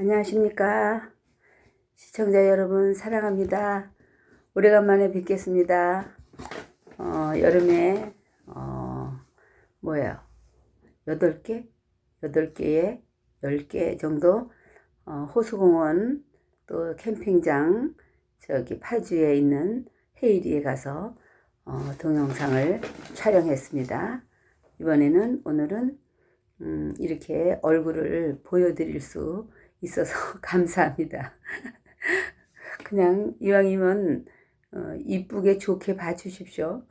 안녕하십니까. 시청자 여러분 사랑합니다. 오래간만에 뵙겠습니다. 여름에 뭐예요? 8개? 8개에 10개 정도 호수공원 또 캠핑장 저기 파주에 있는 헤이리에 가서 동영상을 촬영했습니다. 오늘은 이렇게 얼굴을 보여드릴 수 있어서 감사합니다. 그냥 이왕이면 이쁘게 좋게 봐주십시오.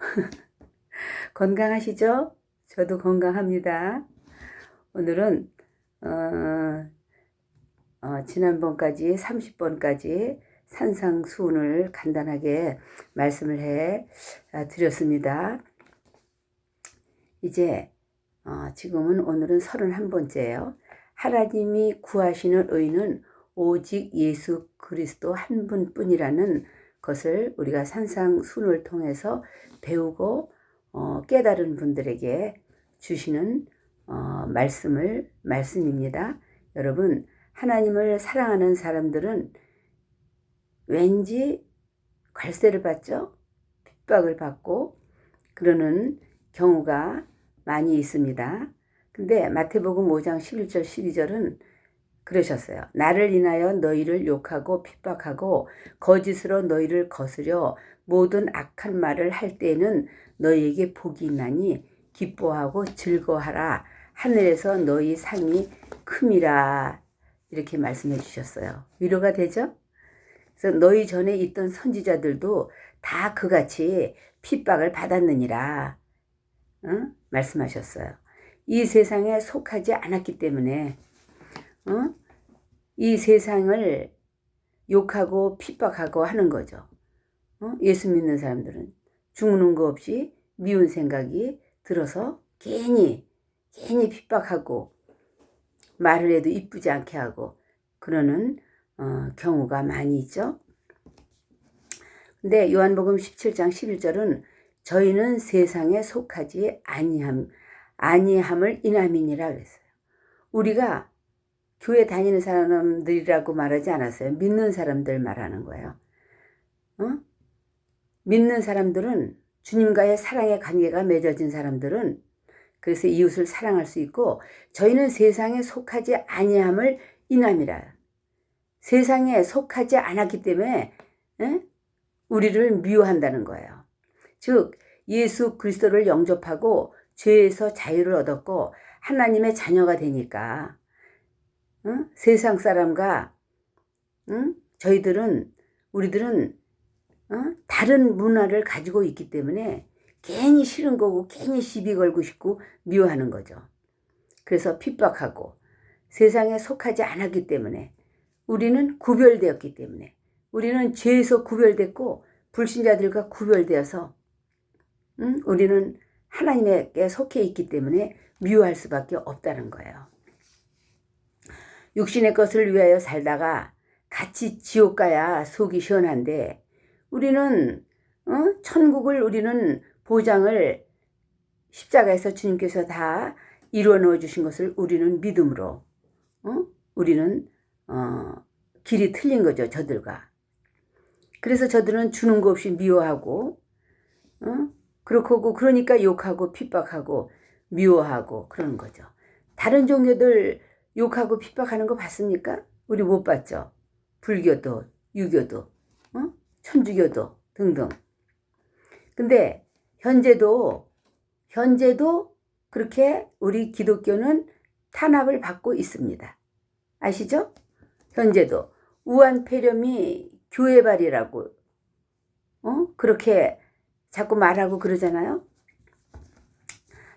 건강하시죠? 저도 건강합니다. 오늘은 지난번까지 30번까지 산상수훈을 간단하게 말씀을 해 드렸습니다. 이제 지금은 오늘은 31번째예요. 하나님이 구하시는 의는 오직 예수 그리스도 한 분뿐이라는 것을 우리가 산상수훈을 통해서 배우고 깨달은 분들에게 주시는 말씀입니다. 여러분, 하나님을 사랑하는 사람들은 왠지 괄세를 받죠? 핍박을 받고 그러는 경우가 많이 있습니다. 근데 마태복음 5장 11절 12절은 그러셨어요. 나를 인하여 너희를 욕하고 핍박하고 거짓으로 너희를 거스려 모든 악한 말을 할 때에는 너희에게 복이 있나니 기뻐하고 즐거워하라. 하늘에서 너희 상이 큼이라. 이렇게 말씀해 주셨어요. 위로가 되죠? 그래서 너희 전에 있던 선지자들도 다 그같이 핍박을 받았느니라. 말씀하셨어요. 이 세상에 속하지 않았기 때문에 이 세상을 욕하고 핍박하고 하는 거죠. 예수 믿는 사람들은 죽는 거 없이 미운 생각이 들어서 괜히 핍박하고 말을 해도 이쁘지 않게 하고 그러는 경우가 많이 있죠. 근데 요한복음 17장 11절은 저희는 세상에 속하지 아니함을 인함이니라 그랬어요. 우리가 교회 다니는 사람들이라고 말하지 않았어요. 믿는 사람들 말하는 거예요. 믿는 사람들은 주님과의 사랑의 관계가 맺어진 사람들은 그래서 이웃을 사랑할 수 있고 저희는 세상에 속하지 아니함을 인함이라. 세상에 속하지 않았기 때문에 우리를 미워한다는 거예요. 즉 예수 그리스도를 영접하고 죄에서 자유를 얻었고 하나님의 자녀가 되니까 세상 사람과 우리들은 다른 문화를 가지고 있기 때문에 괜히 싫은 거고 괜히 시비 걸고 싶고 미워하는 거죠. 그래서 핍박하고 세상에 속하지 않았기 때문에 우리는 구별되었기 때문에 우리는 죄에서 구별됐고 불신자들과 구별되어서 우리는 하나님에게 속해 있기 때문에 미워할 수밖에 없다는 거예요. 육신의 것을 위하여 살다가 같이 지옥 가야 속이 시원한데 우리는 천국을 우리는 보장을 십자가에서 주님께서 다 이루어 넣어 주신 것을 우리는 믿음으로 우리는 길이 틀린 거죠. 저들과. 그래서 저들은 주는 거 없이 미워하고 그렇고 그러니까 욕하고 핍박하고 미워하고 그러는 거죠. 다른 종교들 욕하고 핍박하는 거 봤습니까? 우리 못 봤죠. 불교도, 유교도, 천주교도 등등. 근데 현재도 그렇게 우리 기독교는 탄압을 받고 있습니다. 아시죠? 현재도 우한폐렴이 교회발이라고 그렇게 자꾸 말하고 그러잖아요.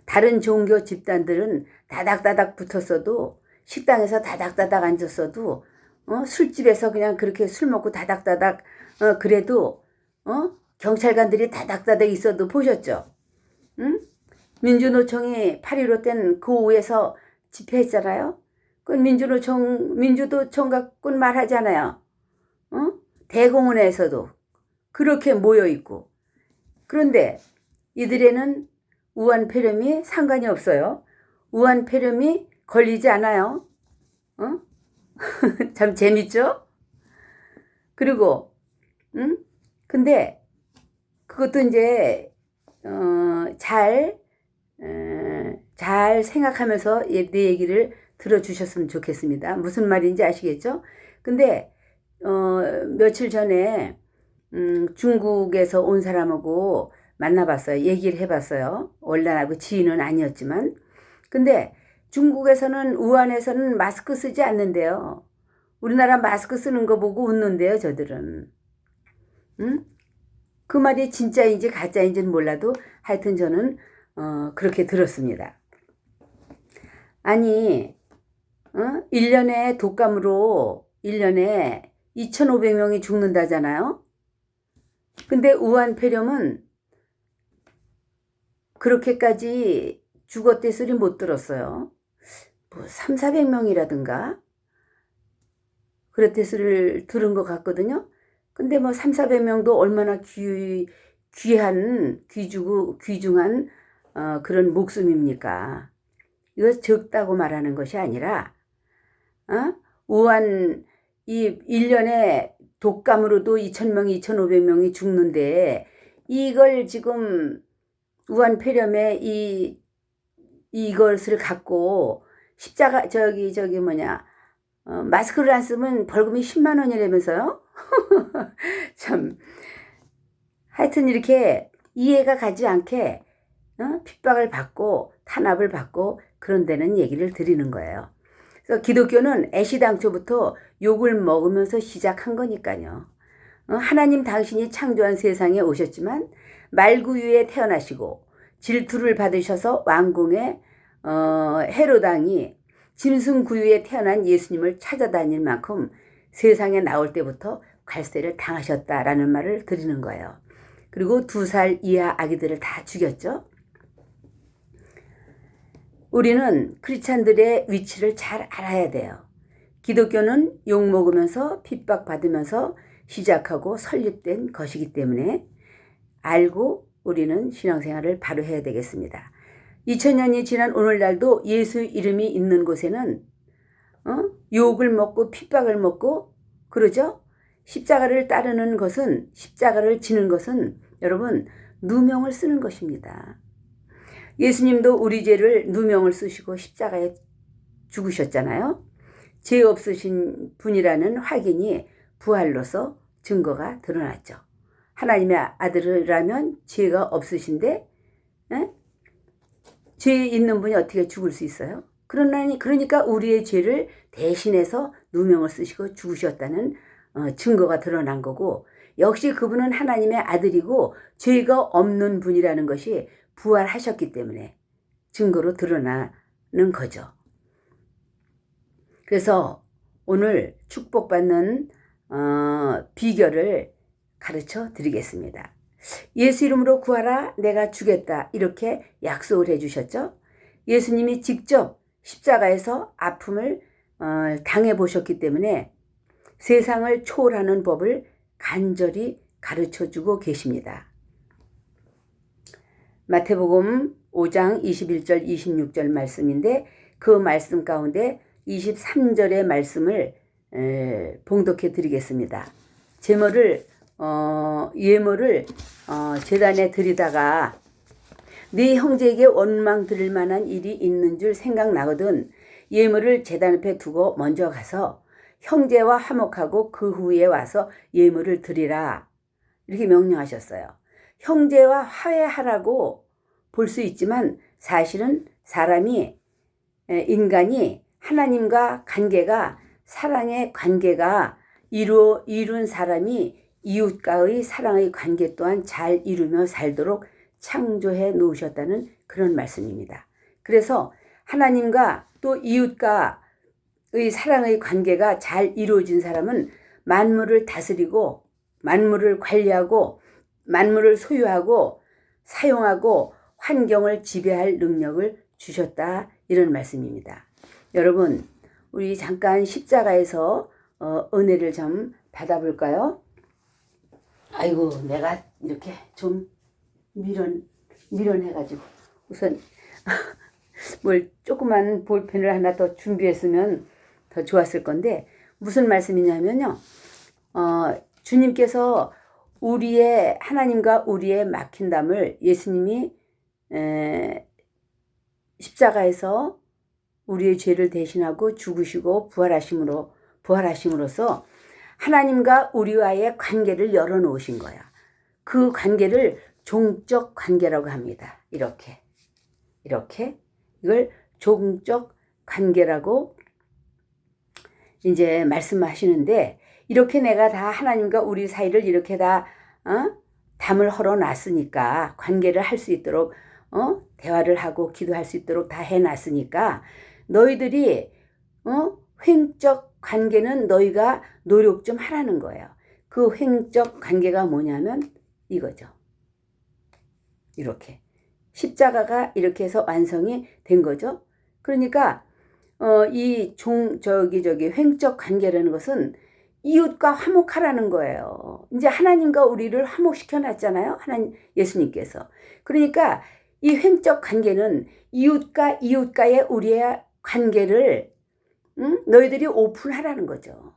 다른 종교 집단들은 다닥다닥 붙었어도 식당에서 다닥다닥 앉았어도 술집에서 그냥 그렇게 술 먹고 다닥다닥 그래도 경찰관들이 다닥다닥 있어도 보셨죠? 민주노총이 8.15 땐 그 오후에서 집회했잖아요. 그 민주노총 갖고 말하잖아요. 대공원에서도 그렇게 모여있고 그런데 이들에는 우한폐렴이 상관이 없어요. 우한폐렴이 걸리지 않아요. 참 재밌죠? 그리고 근데 그것도 이제 잘 생각하면서 내 얘기를 들어주셨으면 좋겠습니다. 무슨 말인지 아시겠죠? 근데 며칠 전에 중국에서 온 사람하고 만나봤어요. 얘기를 해봤어요. 원래 나하고 지인은 아니었지만. 근데 중국에서는 우한에서는 마스크 쓰지 않는데요. 우리나라 마스크 쓰는 거 보고 웃는데요, 저들은. 응? 그 말이 진짜인지 가짜인지는 몰라도 하여튼 저는 그렇게 들었습니다. 아니 1년에 독감으로 1년에 2,500명이 죽는다잖아요. 근데 우한 폐렴은 그렇게까지 죽었대 소리 못 들었어요. 뭐 3,400명이라든가 그랬대 소리를 들은 것 같거든요. 근데 뭐 3,400명도 얼마나 귀중한 그런 목숨입니까? 이거 적다고 말하는 것이 아니라 우한 이 1년에 독감으로도 2,000명, 2,500명이 죽는데 이걸 지금 우한 폐렴에 이것을 갖고 십자가 마스크를 안 쓰면 벌금이 10만 원이라면서요? 참 하여튼 이렇게 이해가 가지 않게 핍박을 받고 탄압을 받고 그런 데는 얘기를 드리는 거예요. 그래서 기독교는 애시당초부터 욕을 먹으면서 시작한 거니까요. 하나님 당신이 창조한 세상에 오셨지만 말구유에 태어나시고 질투를 받으셔서 왕궁의 헤로당이 짐승구유에 태어난 예수님을 찾아다닐 만큼 세상에 나올 때부터 괄세를 당하셨다라는 말을 드리는 거예요. 그리고 2살 이하 아기들을 다 죽였죠. 우리는 크리스찬들의 위치를 잘 알아야 돼요. 기독교는 욕먹으면서 핍박받으면서 시작하고 설립된 것이기 때문에 알고 우리는 신앙생활을 바로 해야 되겠습니다. 2000년이 지난 오늘날도 예수 이름이 있는 곳에는 욕을 먹고 핍박을 먹고 그러죠? 십자가를 따르는 것은 십자가를 지는 것은 여러분 누명을 쓰는 것입니다. 예수님도 우리 죄를 누명을 쓰시고 십자가에 죽으셨잖아요. 죄 없으신 분이라는 확인이 부활로서 증거가 드러났죠. 하나님의 아들이라면 죄가 없으신데 죄 있는 분이 어떻게 죽을 수 있어요? 그러니까 우리의 죄를 대신해서 누명을 쓰시고 죽으셨다는 증거가 드러난 거고 역시 그분은 하나님의 아들이고 죄가 없는 분이라는 것이 부활하셨기 때문에 증거로 드러나는 거죠. 그래서 오늘 축복받는 비결을 가르쳐 드리겠습니다. 예수 이름으로 구하라 내가 주겠다 이렇게 약속을 해주셨죠. 예수님이 직접 십자가에서 아픔을 당해보셨기 때문에 세상을 초월하는 법을 간절히 가르쳐주고 계십니다. 마태복음 5장 21절 26절 말씀인데 그 말씀 가운데 23절의 말씀을 봉독해 드리겠습니다. 예물을 제단에 드리다가 네 형제에게 원망 드릴 만한 일이 있는 줄 생각나거든 예물을 제단 앞에 두고 먼저 가서 형제와 화목하고 그 후에 와서 예물을 드리라 이렇게 명령하셨어요. 형제와 화해하라고 볼 수 있지만 사실은 인간이 하나님과 관계가 사랑의 관계가 이룬 사람이 이웃과의 사랑의 관계 또한 잘 이루며 살도록 창조해 놓으셨다는 그런 말씀입니다. 그래서 하나님과 또 이웃과의 사랑의 관계가 잘 이루어진 사람은 만물을 다스리고 만물을 관리하고 만물을 소유하고 사용하고 환경을 지배할 능력을 주셨다 이런 말씀입니다. 여러분 우리 잠깐 십자가에서 은혜를 좀 받아볼까요? 아이고 내가 이렇게 좀 미련해가지고 우선 뭘 조그만 볼펜을 하나 더 준비했으면 더 좋았을 건데 무슨 말씀이냐면요. 주님께서 하나님과 우리의 막힌 담을 예수님이 십자가에서 우리의 죄를 대신하고 죽으시고 부활하심으로써 하나님과 우리와의 관계를 열어놓으신 거야. 그 관계를 종적 관계라고 합니다. 이렇게 이걸 종적 관계라고 이제 말씀하시는데, 이렇게 내가 다 하나님과 우리 사이를 이렇게 다 담을 헐어놨으니까, 관계를 할 수 있도록 대화를 하고 기도할 수 있도록 다 해놨으니까, 너희들이 횡적 관계는 너희가 노력 좀 하라는 거예요. 그 횡적 관계가 뭐냐면 이거죠. 이렇게 십자가가 이렇게 해서 완성이 된 거죠. 그러니까 이 횡적 관계라는 것은 이웃과 화목하라는 거예요. 이제 하나님과 우리를 화목시켜 놨잖아요. 예수님께서. 그러니까 이 횡적 관계는 이웃과의 우리의 관계를 너희들이 오픈하라는 거죠.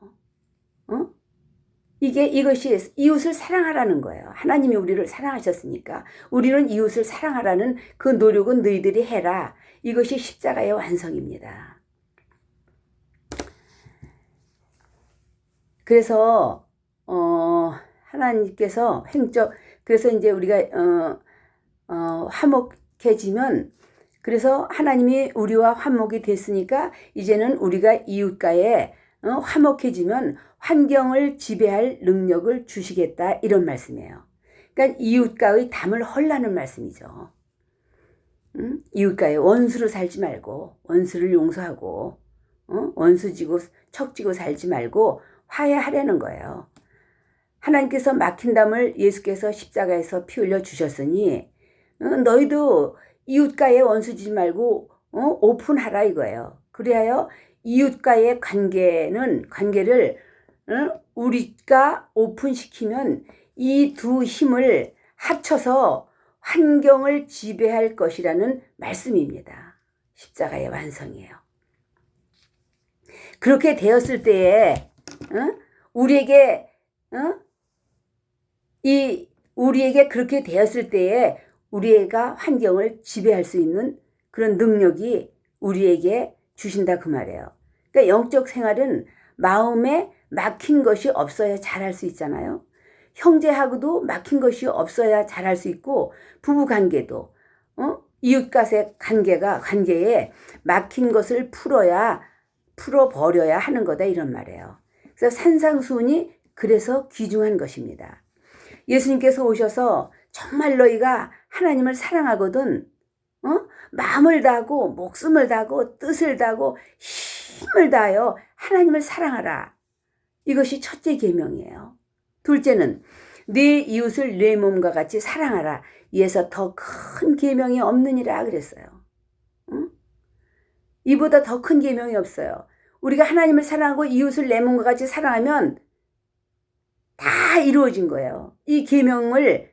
이것이 이웃을 사랑하라는 거예요. 하나님이 우리를 사랑하셨으니까 우리는 이웃을 사랑하라는 그 노력은 너희들이 해라. 이것이 십자가의 완성입니다. 그래서 하나님께서 그래서 이제 우리가 화목해지면, 그래서 하나님이 우리와 화목이 됐으니까 이제는 우리가 이웃과의 화목해지면 환경을 지배할 능력을 주시겠다, 이런 말씀이에요. 그러니까 이웃과의 담을 헐라는 말씀이죠. 이웃과의 원수로 살지 말고, 원수를 용서하고 원수지고 척지고 살지 말고 화해하려는 거예요. 하나님께서 막힌 담을 예수께서 십자가에서 피 흘려 주셨으니 너희도 이웃과의 원수지지 말고 오픈하라 이거예요. 그래야 이웃과의 관계를 우리가 오픈시키면 이 두 힘을 합쳐서 환경을 지배할 것이라는 말씀입니다. 십자가의 완성이에요. 그렇게 되었을 때에 우리에게 그렇게 되었을 때에 우리가 환경을 지배할 수 있는 그런 능력이 우리에게 주신다 그 말이에요. 그러니까 영적 생활은 마음에 막힌 것이 없어야 잘할 수 있잖아요. 형제하고도 막힌 것이 없어야 잘할 수 있고, 부부관계도 이웃과의 관계에 막힌 것을 풀어버려야 하는 거다, 이런 말이에요. 그래서 산상수훈이 그래서 귀중한 것입니다. 예수님께서 오셔서 정말 너희가 하나님을 사랑하거든 마음을 다하고 목숨을 다하고 뜻을 다하고 힘을 다하여 하나님을 사랑하라. 이것이 첫째 계명이에요. 둘째는 네 이웃을 내 몸과 같이 사랑하라. 이에서 더 큰 계명이 없느니라 그랬어요. 이보다 더 큰 계명이 없어요. 우리가 하나님을 사랑하고 이웃을 내 몸과 같이 사랑하면 다 이루어진 거예요. 이 계명을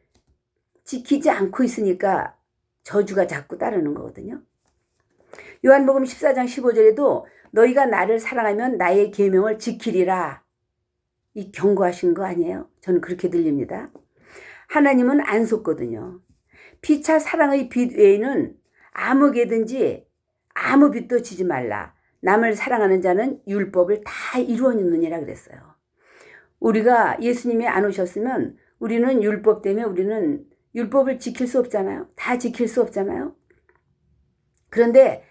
지키지 않고 있으니까 저주가 자꾸 따르는 거거든요. 요한복음 14장 15절에도 너희가 나를 사랑하면 나의 계명을 지키리라. 이 경고하신 거 아니에요? 저는 그렇게 들립니다. 하나님은 안 속거든요. 피차 사랑의 빛 외에는 아무개든지 아무 빛도 지지 말라. 남을 사랑하는 자는 율법을 다 이루었느니라 그랬어요. 우리가 예수님이 안 오셨으면 우리는 율법 때문에 우리는 율법을 지킬 수 없잖아요. 다 지킬 수 없잖아요. 그런데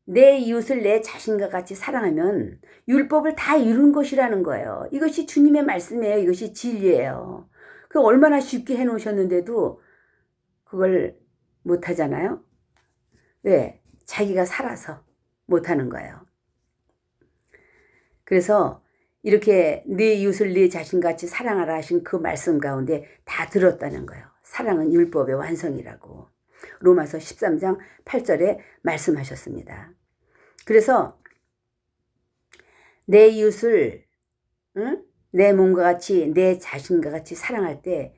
내 이웃을 내 자신과 같이 사랑하면 율법을 다 이룬 것이라는 거예요. 이것이 주님의 말씀이에요. 이것이 진리예요. 그 얼마나 쉽게 해놓으셨는데도 그걸 못하잖아요. 왜? 자기가 살아서 못하는 거예요. 그래서 이렇게 내 이웃을 내 자신같이 사랑하라 하신 그 말씀 가운데 다 들었다는 거예요. 사랑은 율법의 완성이라고 로마서 13장 8절에 말씀하셨습니다. 그래서 내 이웃을 내 몸과 같이 내 자신과 같이 사랑할 때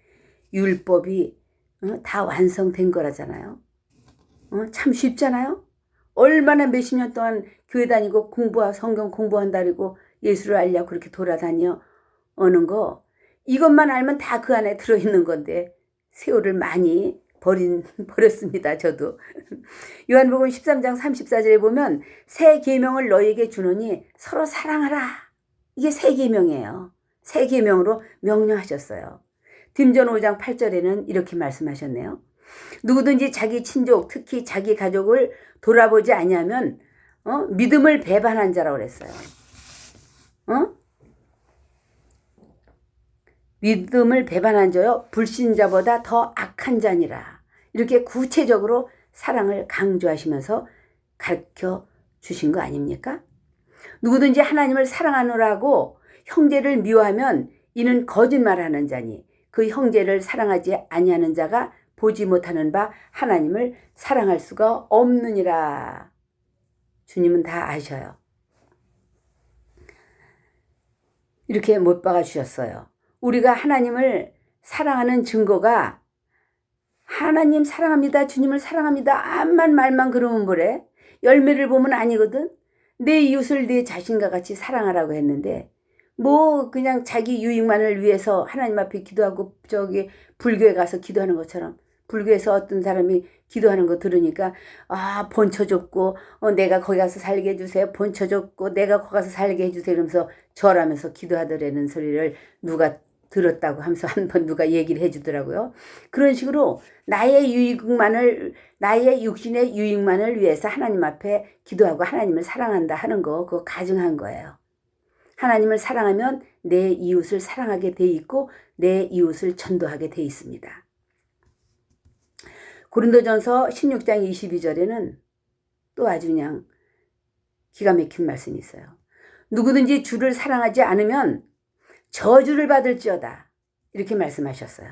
율법이 다 완성된 거라잖아요. 참 쉽잖아요. 얼마나 몇십 년 동안 교회 다니고 성경 공부한다고 예수를 알려고 그렇게 돌아다녀 오는 거, 이것만 알면 다 그 안에 들어있는 건데 세월을 많이 버렸습니다. 저도. 요한복음 13장 34절에 보면 새 계명을 너희에게 주노니 서로 사랑하라. 이게 새 계명이에요. 새 계명으로 명령하셨어요. 딘전 5장 8절에는 이렇게 말씀하셨네요. 누구든지 자기 친족, 특히 자기 가족을 돌아보지 아니하면 믿음을 배반한 자라고 그랬어요. 믿음을 배반한 자요 불신자보다 더 악한 자니라. 이렇게 구체적으로 사랑을 강조하시면서 가르쳐 주신 거 아닙니까? 누구든지 하나님을 사랑하노라고 형제를 미워하면 이는 거짓말하는 자니 그 형제를 사랑하지 아니하는 자가 보지 못하는 바 하나님을 사랑할 수가 없느니라. 주님은 다 아셔요. 이렇게 못 박아 주셨어요. 우리가 하나님을 사랑하는 증거가 하나님 사랑합니다. 주님을 사랑합니다. 암만 말만 그러면 뭐래? 열매를 보면 아니거든. 내 이웃을 내 자신과 같이 사랑하라고 했는데 뭐 그냥 자기 유익만을 위해서 하나님 앞에 기도하고 저기 불교에 가서 기도하는 것처럼, 불교에서 어떤 사람이 기도하는 거 들으니까 본처 줬고 내가 거기 가서 살게 해주세요. 본처 줬고 내가 거기 가서 살게 해주세요. 이러면서 절하면서 기도하더라는 소리를 누가 들었다고 하면서 한번 누가 얘기를 해주더라고요. 그런 식으로 나의 육신의 유익만을 위해서 하나님 앞에 기도하고 하나님을 사랑한다 하는 거, 그거 가증한 거예요. 하나님을 사랑하면 내 이웃을 사랑하게 돼 있고 내 이웃을 전도하게 돼 있습니다. 고린도전서 16장 22절에는 또 아주 그냥 기가 막힌 말씀이 있어요. 누구든지 주를 사랑하지 않으면 저주를 받을지어다. 이렇게 말씀하셨어요.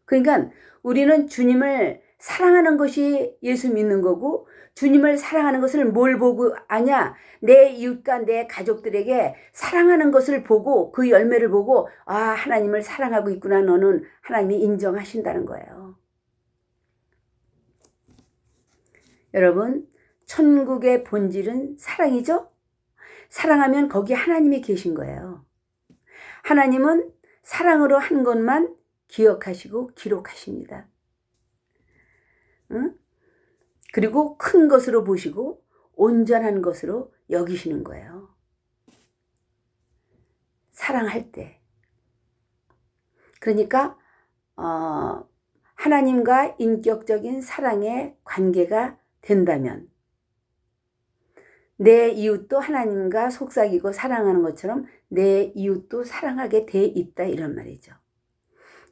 그러니까 우리는 주님을 사랑하는 것이 예수 믿는 거고, 주님을 사랑하는 것을 뭘 보고 아냐? 내 이웃과 내 가족들에게 사랑하는 것을 보고 그 열매를 보고 하나님을 사랑하고 있구나. 너는 하나님이 인정하신다는 거예요. 여러분, 천국의 본질은 사랑이죠? 사랑하면 거기 하나님이 계신 거예요. 하나님은 사랑으로 한 것만 기억하시고 기록하십니다. 그리고 큰 것으로 보시고 온전한 것으로 여기시는 거예요. 사랑할 때. 그러니까 하나님과 인격적인 사랑의 관계가 된다면 내 이웃도 하나님과 속삭이고 사랑하는 것처럼 내 이웃도 사랑하게 돼 있다, 이런 말이죠.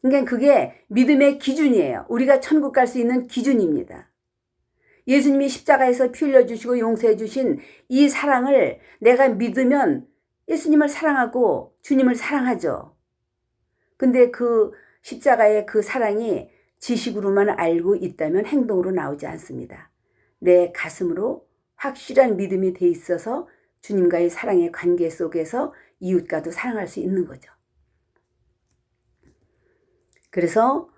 그러니까 그게 믿음의 기준이에요. 우리가 천국 갈 수 있는 기준입니다. 예수님이 십자가에서 피 흘려주시고 용서해 주신 이 사랑을 내가 믿으면 예수님을 사랑하고 주님을 사랑하죠. 근데 그 십자가의 그 사랑이 지식으로만 알고 있다면 행동으로 나오지 않습니다. 내 가슴으로 확실한 믿음이 돼 있어서 주님과의 사랑의 관계 속에서 이웃과도 사랑할 수 있는 거죠. 그래서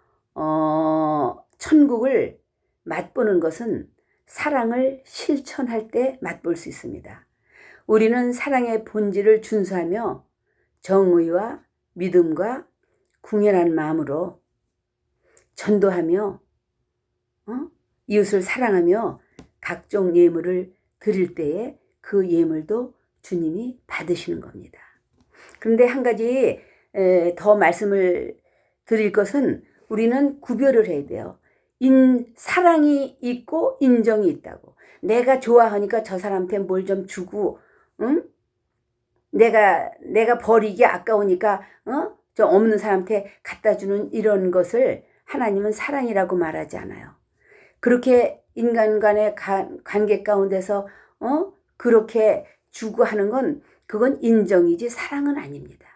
천국을 맛보는 것은 사랑을 실천할 때 맛볼 수 있습니다. 우리는 사랑의 본질을 준수하며 정의와 믿음과 궁연한 마음으로 전도하며 이웃을 사랑하며 각종 예물을 드릴 때에 그 예물도 주님이 받으시는 겁니다. 그런데 한 가지 더 말씀을 드릴 것은 우리는 구별을 해야 돼요. 사랑이 있고 인정이 있다고. 내가 좋아하니까 저 사람한테 뭘 좀 주고, 내가 버리기 아까우니까 좀 없는 사람한테 갖다 주는 이런 것을 하나님은 사랑이라고 말하지 않아요. 그렇게 인간 간의 관계 가운데서 그렇게 주고 하는 건 그건 인정이지 사랑은 아닙니다.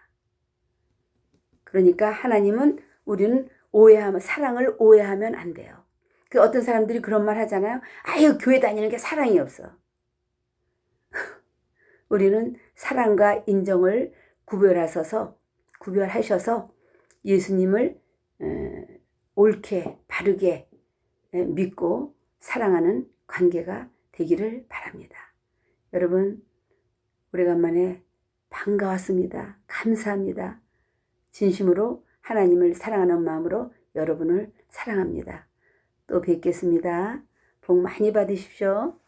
그러니까 하나님은 우리는 사랑을 오해하면 안 돼요. 그 어떤 사람들이 그런 말 하잖아요. 아유, 교회 다니는 게 사랑이 없어. 우리는 사랑과 인정을 구별하셔서 예수님을 옳게 바르게 믿고 사랑하는 관계가 되기를 바랍니다. 여러분, 오래간만에 반가웠습니다. 감사합니다. 진심으로 하나님을 사랑하는 마음으로 여러분을 사랑합니다. 또 뵙겠습니다. 복 많이 받으십시오.